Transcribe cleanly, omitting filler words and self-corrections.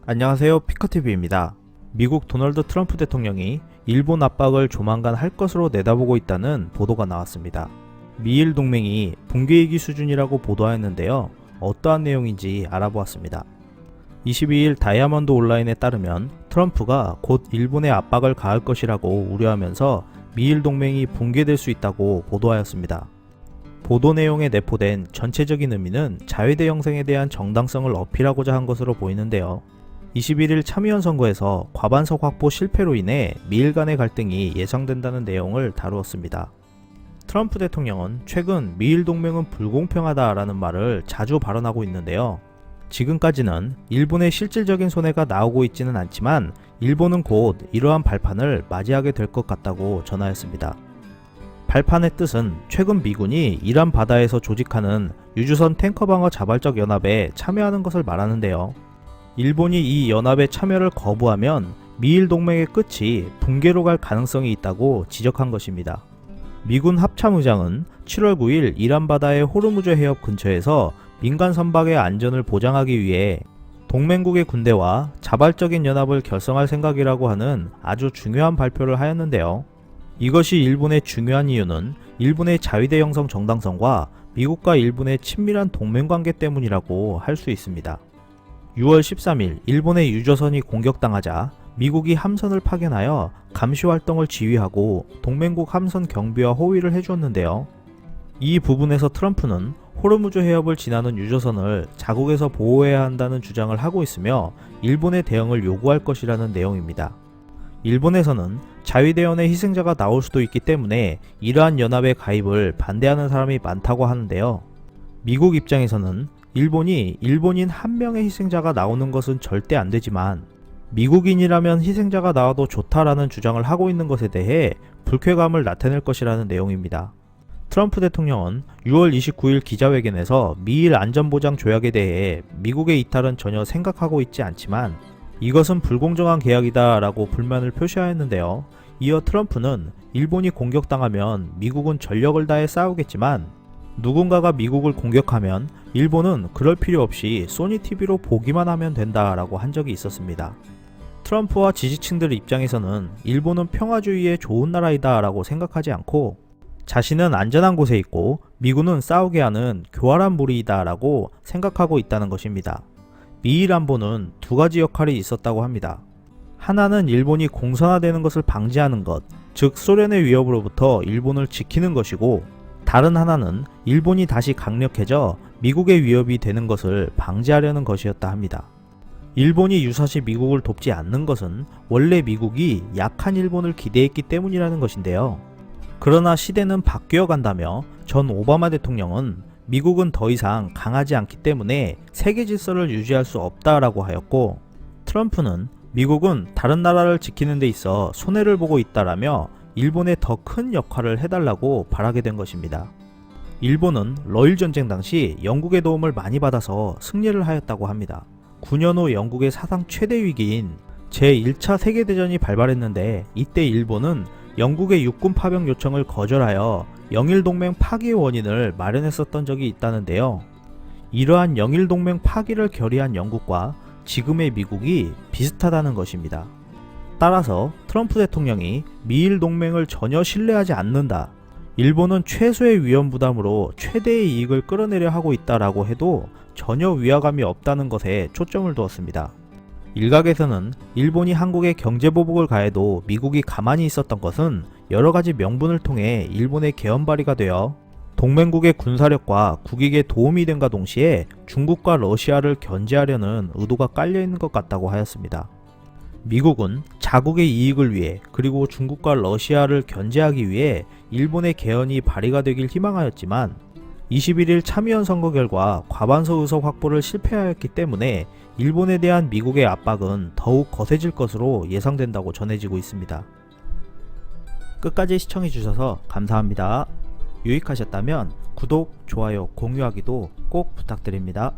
안녕하세요, 피커TV입니다. 미국 도널드 트럼프 대통령이 일본 압박을 조만간 할 것으로 내다보고 있다는 보도가 나왔습니다. 미일 동맹이 붕괴 위기 수준이라고 보도하였는데요. 어떠한 내용인지 알아보았습니다. 22일 다이아몬드 온라인에 따르면 트럼프가 곧 일본에 압박을 가할 것이라고 우려하면서 미일 동맹이 붕괴될 수 있다고 보도하였습니다. 보도 내용에 내포된 전체적인 의미는 자위대 형성에 대한 정당성을 어필하고자 한 것으로 보이는데요. 21일 참의원 선거에서 과반석 확보 실패로 인해 미일 간의 갈등이 예상된다는 내용을 다루었습니다. 트럼프 대통령은 최근 미일 동맹은 불공평하다라는 말을 자주 발언하고 있는데요. 지금까지는 일본의 실질적인 손해가 나오고 있지는 않지만 일본은 곧 이러한 발판을 맞이하게 될 것 같다고 전하였습니다. 발판의 뜻은 최근 미군이 이란 바다에서 조직하는 유주선 탱커방어 자발적 연합에 참여하는 것을 말하는데요. 일본이 이 연합에 참여를 거부하면 미일 동맹의 끝이 붕괴로 갈 가능성이 있다고 지적한 것입니다. 미군 합참의장은 7월 9일 이란 바다의 호르무즈 해협 근처에서 민간 선박의 안전을 보장하기 위해 동맹국의 군대와 자발적인 연합을 결성할 생각이라고 하는 아주 중요한 발표를 하였는데요. 이것이 일본의 중요한 이유는 일본의 자위대 형성 정당성과 미국과 일본의 친밀한 동맹관계 때문이라고 할 수 있습니다. 6월 13일 일본의 유조선이 공격당하자 미국이 함선을 파견하여 감시활동을 지휘하고 동맹국 함선 경비와 호위를 해주었는데요. 이 부분에서 트럼프는 호르무즈 해협을 지나는 유조선을 자국에서 보호해야 한다는 주장을 하고 있으며 일본의 대응을 요구할 것이라는 내용입니다. 일본에서는 자위대원의 희생자가 나올 수도 있기 때문에 이러한 연합에 가입을 반대하는 사람이 많다고 하는데요. 미국 입장에서는 일본이 일본인 한 명의 희생자가 나오는 것은 절대 안 되지만 미국인이라면 희생자가 나와도 좋다라는 주장을 하고 있는 것에 대해 불쾌감을 나타낼 것이라는 내용입니다. 트럼프 대통령은 6월 29일 기자회견에서 미일 안전보장 조약에 대해 미국의 이탈은 전혀 생각하고 있지 않지만 이것은 불공정한 계약이다 라고 불만을 표시하였는데요. 이어 트럼프는 일본이 공격당하면 미국은 전력을 다해 싸우겠지만 누군가가 미국을 공격하면 일본은 그럴 필요 없이 소니TV로 보기만 하면 된다라고 한 적이 있었습니다. 트럼프와 지지층들 입장에서는 일본은 평화주의의 좋은 나라이다 라고 생각하지 않고 자신은 안전한 곳에 있고 미군은 싸우게 하는 교활한 무리이다 라고 생각하고 있다는 것입니다. 미일 안보는 두 가지 역할이 있었다고 합니다. 하나는 일본이 공산화되는 것을 방지하는 것, 즉 소련의 위협으로부터 일본을 지키는 것이고 다른 하나는 일본이 다시 강력해져 미국의 위협이 되는 것을 방지하려는 것이었다 합니다. 일본이 유사시 미국을 돕지 않는 것은 원래 미국이 약한 일본을 기대했기 때문이라는 것인데요. 그러나 시대는 바뀌어 간다며 전 오바마 대통령은 미국은 더 이상 강하지 않기 때문에 세계 질서를 유지할 수 없다라고 하였고 트럼프는 미국은 다른 나라를 지키는 데 있어 손해를 보고 있다라며 일본에 더 큰 역할을 해달라고 바라게 된 것입니다. 일본은 러일 전쟁 당시 영국의 도움을 많이 받아서 승리를 하였다고 합니다. 9년 후 영국의 사상 최대 위기인 제1차 세계대전이 발발했는데 이때 일본은 영국의 육군 파병 요청을 거절하여 영일동맹 파기의 원인을 마련했었던 적이 있다는데요. 이러한 영일동맹 파기를 결의한 영국과 지금의 미국이 비슷하다는 것입니다. 따라서 트럼프 대통령이 미일 동맹을 전혀 신뢰하지 않는다. 일본은 최소의 위험 부담으로 최대의 이익을 끌어내려 하고 있다라고 해도 전혀 위화감이 없다는 것에 초점을 두었습니다. 일각에서는 일본이 한국에 경제보복을 가해도 미국이 가만히 있었던 것은 여러가지 명분을 통해 일본의 개헌 발의가 되어 동맹국의 군사력과 국익에 도움이 된과 동시에 중국과 러시아를 견제하려는 의도가 깔려있는 것 같다고 하였습니다. 미국은 자국의 이익을 위해 그리고 중국과 러시아를 견제하기 위해 일본의 개헌이 발의가 되길 희망하였지만 21일 참의원 선거 결과 과반석 의석 확보를 실패하였기 때문에 일본에 대한 미국의 압박은 더욱 거세질 것으로 예상된다고 전해지고 있습니다. 끝까지 시청해주셔서 감사합니다. 유익하셨다면 구독, 좋아요, 공유하기도 꼭 부탁드립니다.